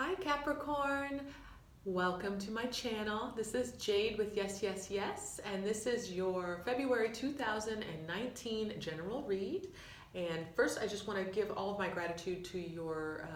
Hi Capricorn, welcome to my channel. This is Jade with yesYesYes, and this is your February 2019 general read. And first, I just want to give all of my gratitude to your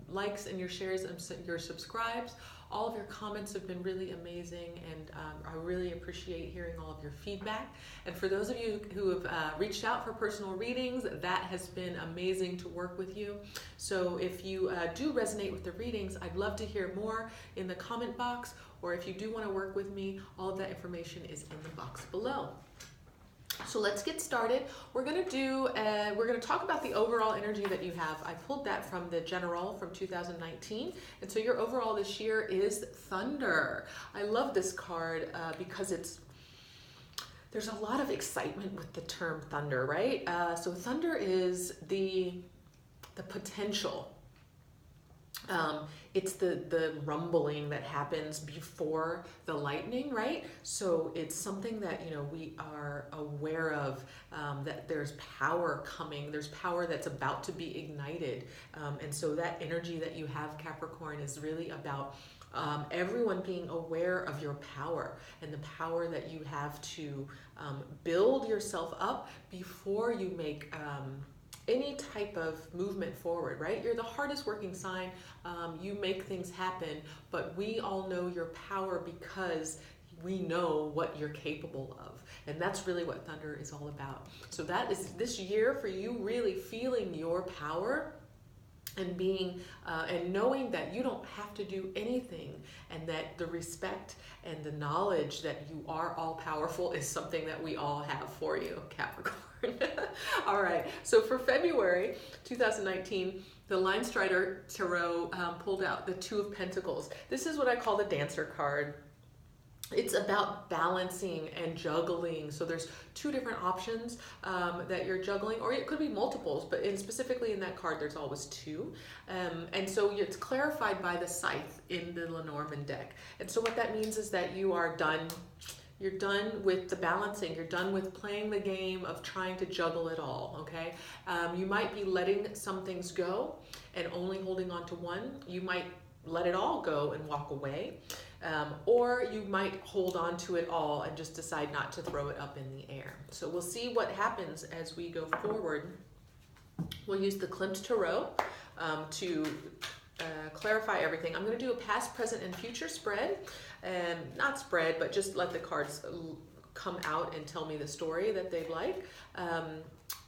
likes and your shares and your subscribes. All of your comments have been really amazing, and I really appreciate hearing all of your feedback. And for those of you who have reached out for personal readings, that has been amazing to work with you. So if you do resonate with the readings, I'd love to hear more in the comment box, or if you do want to work with me, all of that information is in the box below. So let's get started. We're going to talk about the overall energy that you have. I pulled that from the general from 2019. And so your overall this year is Thunder. I love this card because there's a lot of excitement with the term thunder, right? So thunder is the potential. It's the rumbling that happens before the lightning, right? So it's something that, we are aware of, that there's power coming, there's power that's about to be ignited. And so that energy that you have, Capricorn, is really about everyone being aware of your power and the power that you have to build yourself up before you make any type of movement forward, right? You're the hardest working sign. You make things happen, but we all know your power because we know what you're capable of. And that's really what Thunder is all about. So that is this year for you, really feeling your power and being and knowing that you don't have to do anything, and that the respect and the knowledge that you are all powerful is something that we all have for you, Capricorn. All right, so for February 2019, the Line Strider Tarot pulled out the Two of Pentacles. This is what I call the Dancer card. It's about balancing and juggling. So there's two different options that you're juggling, or it could be multiples, but specifically in that card, there's always two. And so it's clarified by the scythe in the Lenormand deck. And so what that means is that you are done. You're done with the balancing. You're done with playing the game of trying to juggle it all, okay? You might be letting some things go and only holding on to one. You might let it all go and walk away. Or you might hold on to it all and just decide not to throw it up in the air. So we'll see what happens as we go forward. We'll use the Klimt Tarot to clarify everything. I'm going to do a past, present, and future spread. Not spread, but just let the cards come out and tell me the story that they'd like.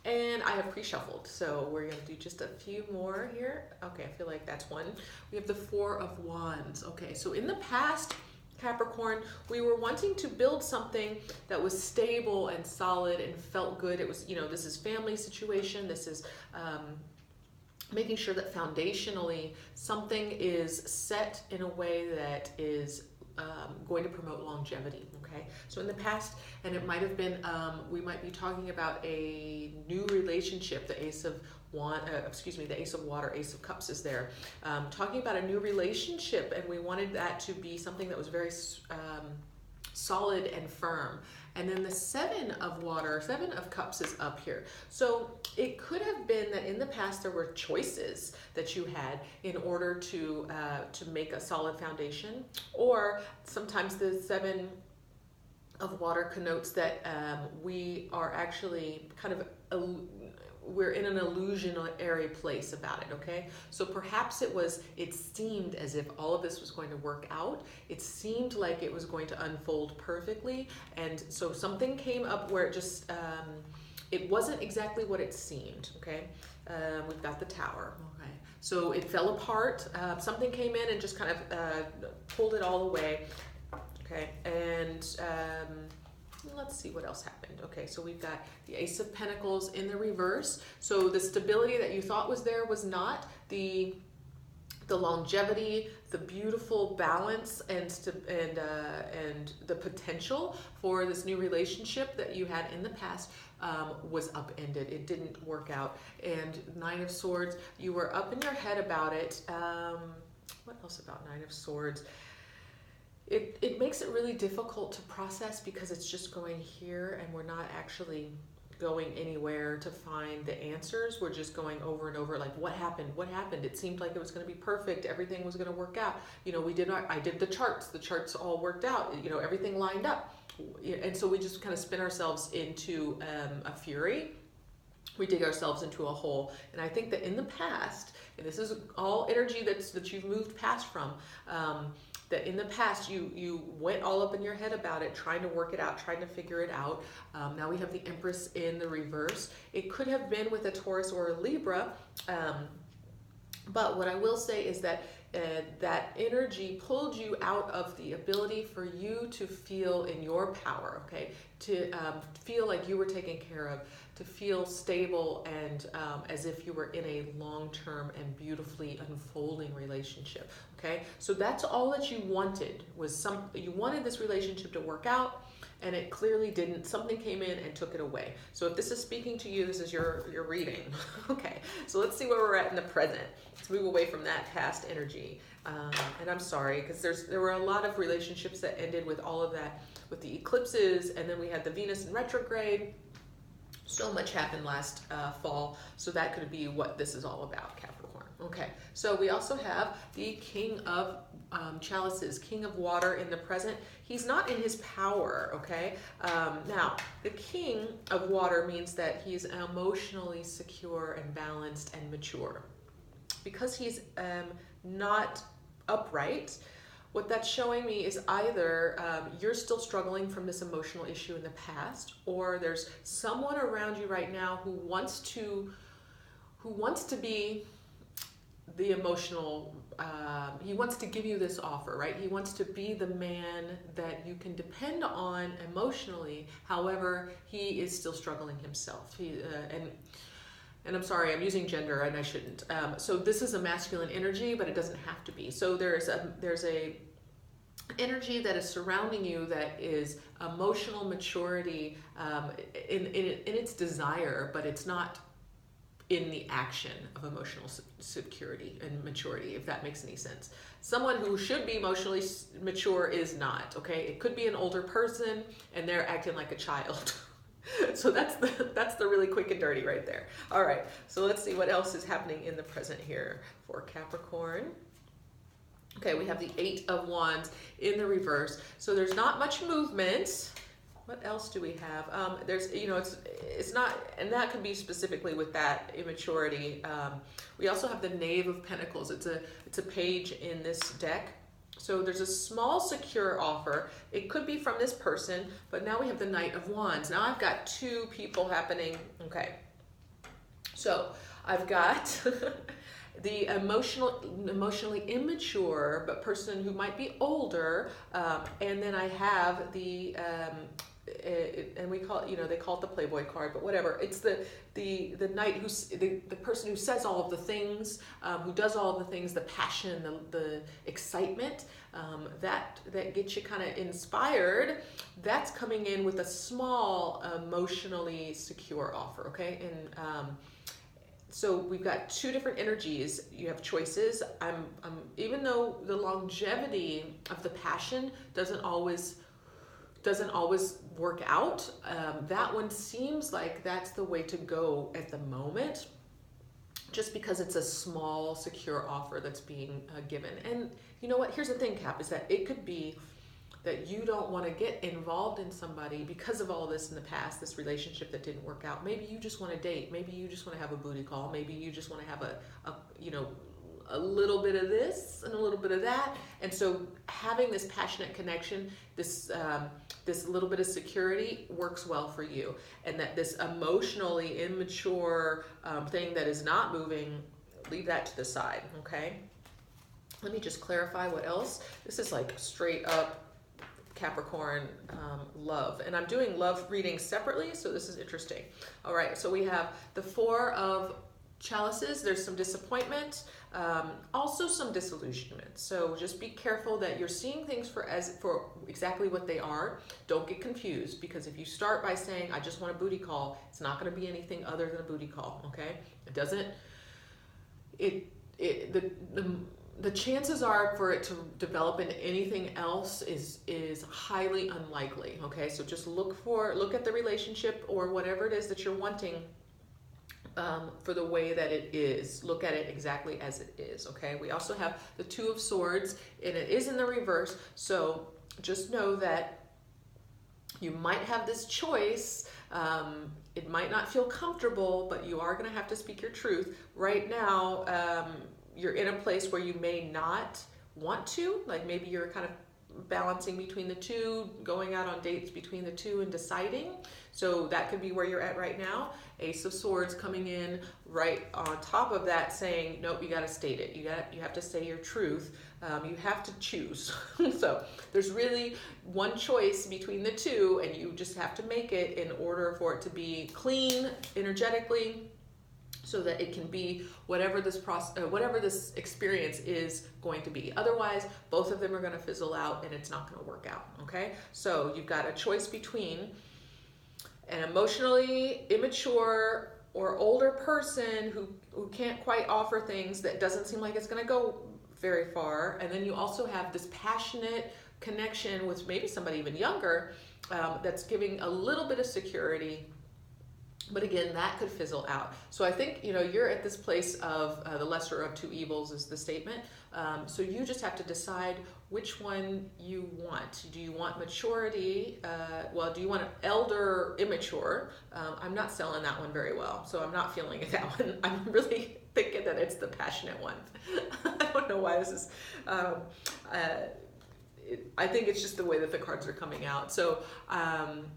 And I have pre-shuffled, so we're going to do just a few more here. Okay, I feel like that's one. We have the Four of Wands. Okay, so in the past, Capricorn, we were wanting to build something that was stable and solid and felt good. It was, this is family situation. This is making sure that foundationally something is set in a way that is going to promote longevity, okay? So in the past, and it might have been, we might be talking about a new relationship. The Ace of the Ace of Water, Ace of Cups is there. Talking about a new relationship, and we wanted that to be something that was very solid and firm. And then the Seven of Cups is up here. So it could have been that in the past there were choices that you had in order to make a solid foundation, or sometimes the Seven of Water connotes that we are actually kind of we're in an illusionary place about it, okay? So perhaps it seemed as if all of this was going to work out. It seemed like it was going to unfold perfectly. And so something came up where it just, it wasn't exactly what it seemed, okay? We've got the Tower, okay? So it fell apart. Something came in and just kind of pulled it all away, okay? And let's see what else happened. Okay, so we've got the Ace of Pentacles in the reverse. So the stability that you thought was there was not. The longevity, the beautiful balance, and the potential for this new relationship that you had in the past was upended. It didn't work out. And Nine of Swords, you were up in your head about it. What else about Nine of Swords? It makes it really difficult to process because it's just going here and we're not actually going anywhere to find the answers. We're just going over and over, like, what happened? What happened? It seemed like it was going to be perfect. Everything was going to work out. You know, I did the charts. The charts all worked out. You know, everything lined up. And so we just kind of spin ourselves into a fury. We dig ourselves into a hole. And I think that in the past, and this is all energy that you've moved past from, that in the past you went all up in your head about it, trying to work it out, trying to figure it out. Now we have the Empress in the reverse. It could have been with a Taurus or a Libra, but what I will say is that that energy pulled you out of the ability for you to feel in your power, okay? To feel like you were taken care of, to feel stable and as if you were in a long-term and beautifully unfolding relationship, okay? So that's all that you wanted, you wanted this relationship to work out, and it clearly didn't. Something came in and took it away. So if this is speaking to you, this is your reading. Okay, so let's see where we're at in the present. Let's move away from that past energy. And I'm sorry, because there were a lot of relationships that ended with all of that, with the eclipses, and then we had the Venus in retrograde. So much happened last fall, so that could be what this is all about, Capricorn. Okay, so we also have the King of Chalices, King of Water in the present. He's not in his power, okay? Now, the King of Water means that he's emotionally secure and balanced and mature. Because he's not upright, what that's showing me is either you're still struggling from this emotional issue in the past, or there's someone around you right now who wants to be the emotional, he wants to give you this offer, right? He wants to be the man that you can depend on emotionally. However, he is still struggling himself. And I'm sorry, I'm using gender and I shouldn't. So this is a masculine energy, but it doesn't have to be. So there's a energy that is surrounding you that is emotional maturity in its desire, but it's not in the action of emotional security and maturity, if that makes any sense. Someone who should be emotionally mature is not, okay? It could be an older person and they're acting like a child. So that's the really quick and dirty right there. All right, so let's see what else is happening in the present here for Capricorn. Okay, we have the Eight of Wands in the reverse. So there's not much movement. What else do we have? There's, you know, it's not, and that could be specifically with that immaturity. We also have the Knave of Pentacles. It's a page in this deck. So there's a small secure offer. It could be from this person, but now we have the Knight of Wands. Now I've got two people happening. Okay, so I've got the emotionally immature, but person who might be older, and then I have the and we call it, you know, they call it the Playboy card, but whatever. It's the knight who's the person who says all of the things, who does all of the things, the passion, the excitement, that gets you kind of inspired. That's coming in with a small emotionally secure offer, okay? And so we've got two different energies. You have choices. I'm even though the longevity of the passion doesn't always work out, that one seems like that's the way to go at the moment, just because it's a small secure offer that's being given. And you know what, here's the thing, Cap, is that it could be that you don't want to get involved in somebody because of all this in the past, this relationship that didn't work out. Maybe you just want to date, maybe you just want to have a booty call, maybe you just want to have a little bit of this and a little bit of that. And so having this passionate connection, this little bit of security works well for you. And that this emotionally immature thing that is not moving, leave that to the side, okay? Let me just clarify what else. This is like straight up Capricorn love. And I'm doing love readings separately, so this is interesting. All right, so we have the Four of Chalices. There's some disappointment, also some disillusionment. So just be careful that you're seeing things for exactly what they are. Don't get confused, because if you start by saying, I just want a booty call, it's not going to be anything other than a booty call, okay? It doesn't, the chances are for it to develop into anything else is highly unlikely. Okay, so just look at the relationship or whatever it is that you're wanting, for the way that it is. Look at it exactly as it is. Okay, we also have the Two of Swords, and it is in the reverse. So just know that you might have this choice. It might not feel comfortable, but you are going to have to speak your truth. Right now, you're in a place where you may not want to, like maybe you're kind of balancing between the two, going out on dates between the two and deciding. So that could be where you're at right now. Ace of Swords coming in right on top of that, saying, nope, you got to state it. You have to say your truth. You have to choose. So there's really one choice between the two, and you just have to make it in order for it to be clean energetically, so that it can be whatever this experience is going to be. Otherwise, both of them are going to fizzle out, and it's not going to work out. Okay, so you've got a choice between an emotionally immature or older person who can't quite offer things, that doesn't seem like it's going to go very far, and then you also have this passionate connection with maybe somebody even younger, that's giving a little bit of security. But again, that could fizzle out. So I think, you're at this place of the lesser of two evils is the statement. So you just have to decide which one you want. Do you want maturity? Do you want an elder immature? I'm not selling that one very well, so I'm not feeling it, that one. I'm really thinking that it's the passionate one. I don't know why this is... I think it's just the way that the cards are coming out. So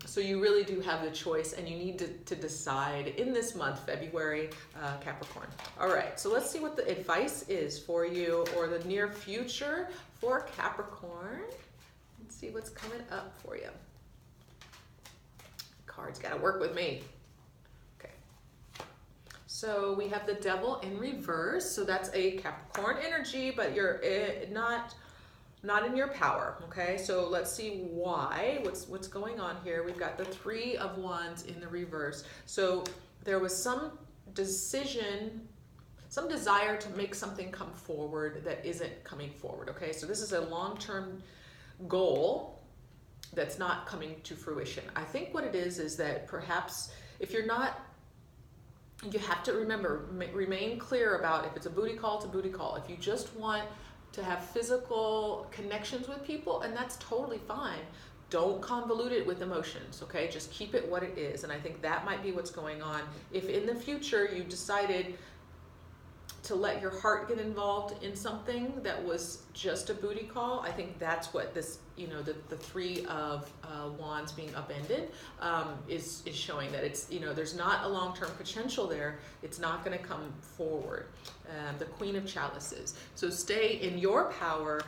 so you really do have the choice, and you need to decide in this month, February, Capricorn. All right, so let's see what the advice is for you, or the near future for Capricorn. Let's see what's coming up for you. Cards got to work with me. Okay. So we have the Devil in reverse. So that's a Capricorn energy, but you're not in your power. Okay, so let's see why. What's going on here? We've got the Three of Wands in the reverse. So there was some decision, some desire to make something come forward that isn't coming forward. Okay, so this is a long-term goal that's not coming to fruition. I think what it is that perhaps if you're not, you have to remember, remain clear about if it's a booty call, it's a booty call. If you just want to have physical connections with people, and that's totally fine. Don't convolute it with emotions, okay? Just keep it what it is. And I think that might be what's going on. If in the future you decided to let your heart get involved in something that was just a booty call, I think that's what this, the Three of Wands being upended is showing, that it's, there's not a long-term potential there. It's not going to come forward. The Queen of Chalices. So stay in your power,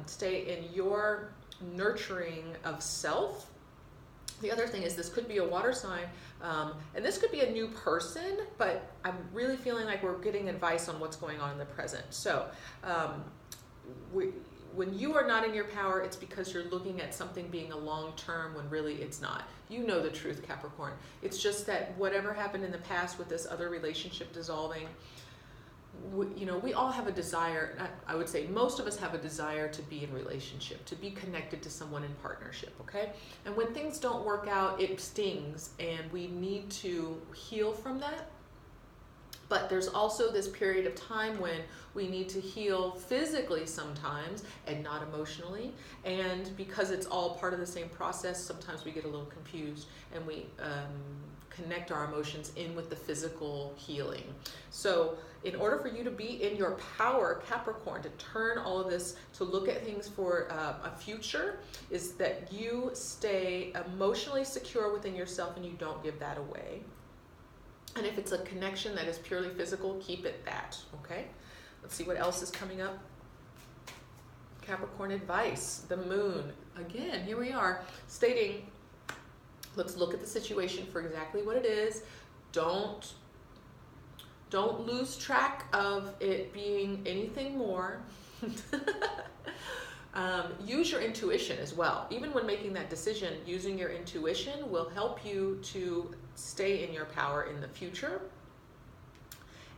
stay in your nurturing of self. The other thing is, this could be a water sign, and this could be a new person, but I'm really feeling like we're getting advice on what's going on in the present. So when you are not in your power, it's because you're looking at something being a long-term when really it's not. You know the truth, Capricorn. It's just that whatever happened in the past with this other relationship dissolving, we all have a desire. I would say most of us have a desire to be in relationship, to be connected to someone in partnership, okay? And when things don't work out, it stings, and we need to heal from that. But there's also this period of time when we need to heal physically sometimes, and not emotionally. And because it's all part of the same process, sometimes we get a little confused, and we connect our emotions in with the physical healing. So in order for you to be in your power, Capricorn, to turn all of this, to look at things for a future, is that you stay emotionally secure within yourself, and you don't give that away. And if it's a connection that is purely physical, keep it that, okay? Let's see what else is coming up. Capricorn advice, the Moon. Again, here we are, stating, let's look at the situation for exactly what it is. Don't lose track of it being anything more. Use your intuition as well. Even when making that decision, using your intuition will help you to stay in your power in the future.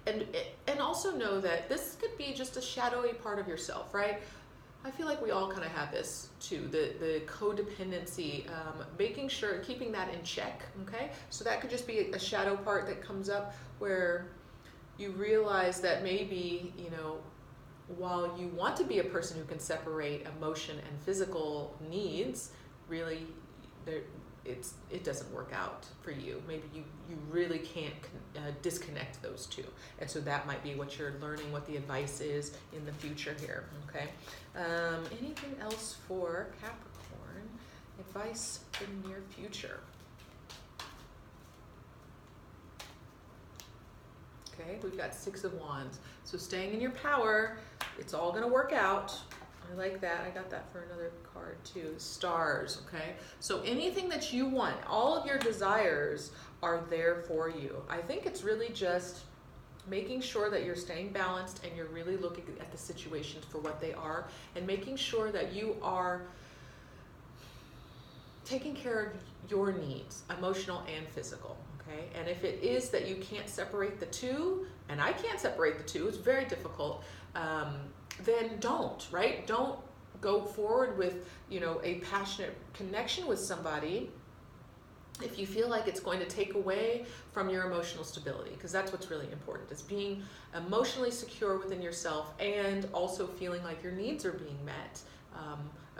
And also know that this could be just a shadowy part of yourself, right? I feel like we all kind of have this too, the codependency, making sure, keeping that in check, okay? So that could just be a shadow part that comes up where you realize that maybe, you know, while you want to be a person who can separate emotion and physical needs, really it doesn't work out for you. Maybe you really can't disconnect those two. And so that might be what you're learning, what the advice is in the future here, okay? Anything else for Capricorn? Advice for the near future. Okay, we've got Six of Wands. So staying in your power, it's all going to work out. I like that. I got that for another card too. Stars, okay? So anything that you want, all of your desires are there for you. I think it's really just making sure that you're staying balanced and you're really looking at the situations for what they are and making sure that you are taking care of your needs, emotional and physical, okay? And if it is that you can't separate the two, and I can't separate the two, it's very difficult, then don't, right? Don't go forward with, you know, a passionate connection with somebody if you feel like it's going to take away from your emotional stability, because that's what's really important, is being emotionally secure within yourself and also feeling like your needs are being met,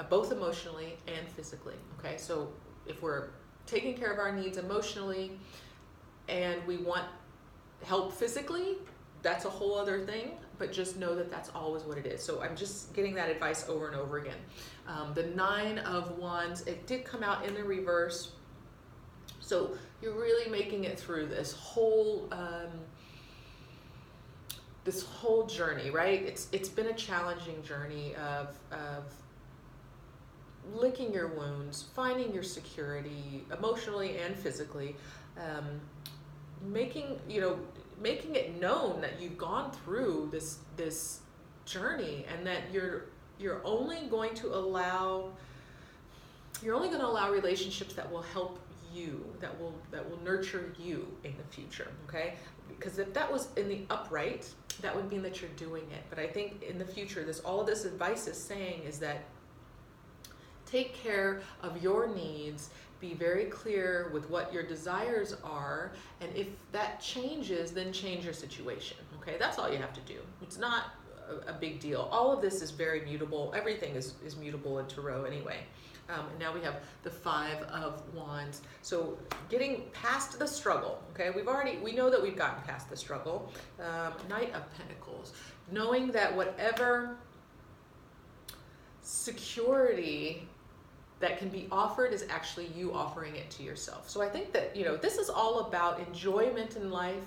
both emotionally and physically, okay? So if we're taking care of our needs emotionally and we want help physically, that's a whole other thing, but just know that that's always what it is. So I'm just getting that advice over and over again. The Nine of Wands, it did come out in the reverse. So you're really making it through this whole journey, right? It's been a challenging journey of licking your wounds, finding your security emotionally and physically, making it known that you've gone through this journey, and that you're only going to allow relationships that will help you, that will nurture you in the future, okay? Because if that was in the upright, that would mean that you're doing it. But I think in the future, all of this advice is saying is that take care of your needs, be very clear with what your desires are, and if that changes, then change your situation, okay? That's all you have to do. It's not a big deal. All of this is very mutable. Everything is mutable in Tarot anyway. And now we have the Five of Wands. So getting past the struggle, okay? We know that we've gotten past the struggle. Knight of Pentacles, knowing that whatever security that can be offered is actually you offering it to yourself. So I think that, you know, this is all about enjoyment in life,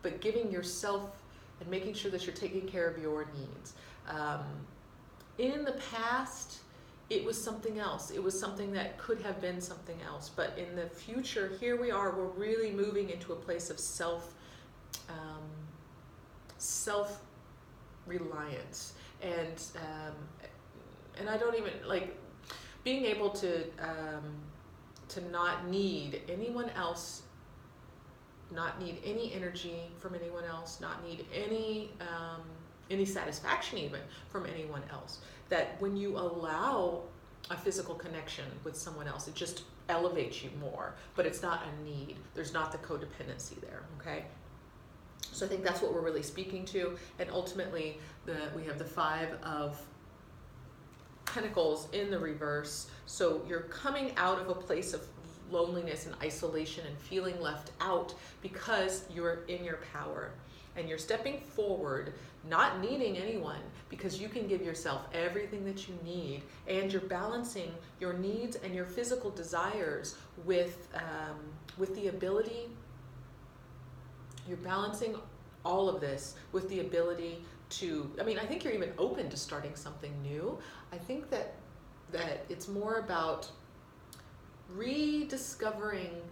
but giving yourself and making sure that you're taking care of your needs. In the past, it was something else. It was something that could have been something else. But in the future, here we are, we're really moving into a place of self-reliance. And I don't even, like, being able to not need anyone else, not need any energy from anyone else, not need any satisfaction even from anyone else. That when you allow a physical connection with someone else, it just elevates you more, but it's not a need. There's not the codependency there, okay? So I think that's what we're really speaking to. And ultimately, we have the Five of Pentacles in the reverse. So you're coming out of a place of loneliness and isolation and feeling left out because you're in your power. And you're stepping forward, not needing anyone, because you can give yourself everything that you need, and you're balancing your needs and your physical desires with the ability. You're balancing all of this with the ability to, I mean, I think you're even open to starting something new. I think that it's more about rediscovering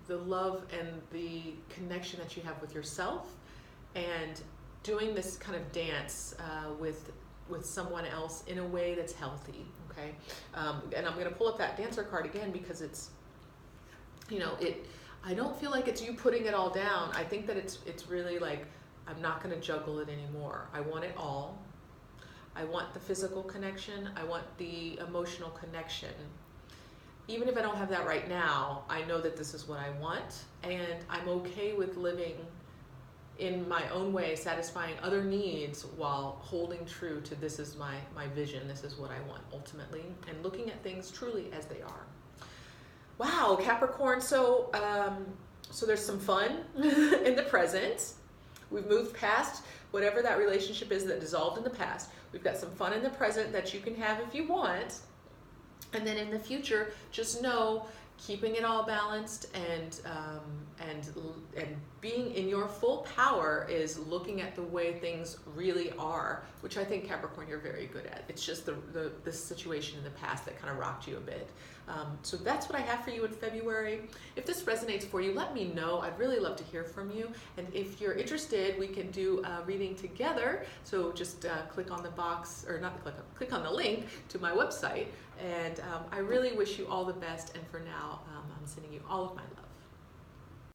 the love and the connection that you have with yourself, and doing this kind of dance with someone else in a way that's healthy, okay? And I'm going to pull up that Dancer card again because it's, you know, I don't feel like it's you putting it all down. I think that it's really like I'm not going to juggle it anymore. I want it all. I want the physical connection. I want the emotional connection. Even if I don't have that right now, I know that this is what I want, and I'm okay with living in my own way, satisfying other needs while holding true to this is my vision, this is what I want ultimately, and looking at things truly as they are. Wow, Capricorn, so there's some fun in the present. We've moved past whatever that relationship is that dissolved in the past. We've got some fun in the present that you can have if you want. And then in the future, just know, keeping it all balanced and being in your full power is looking at the way things really are, which I think, Capricorn, you're very good at. It's just the situation in the past that kind of rocked you a bit. So that's what I have for you in February. If this resonates for you, let me know. I'd really love to hear from you. And if you're interested, we can do a reading together. So just click on the box, or not click on the link to my website. And I really wish you all the best. And for now, I'm sending you all of my love.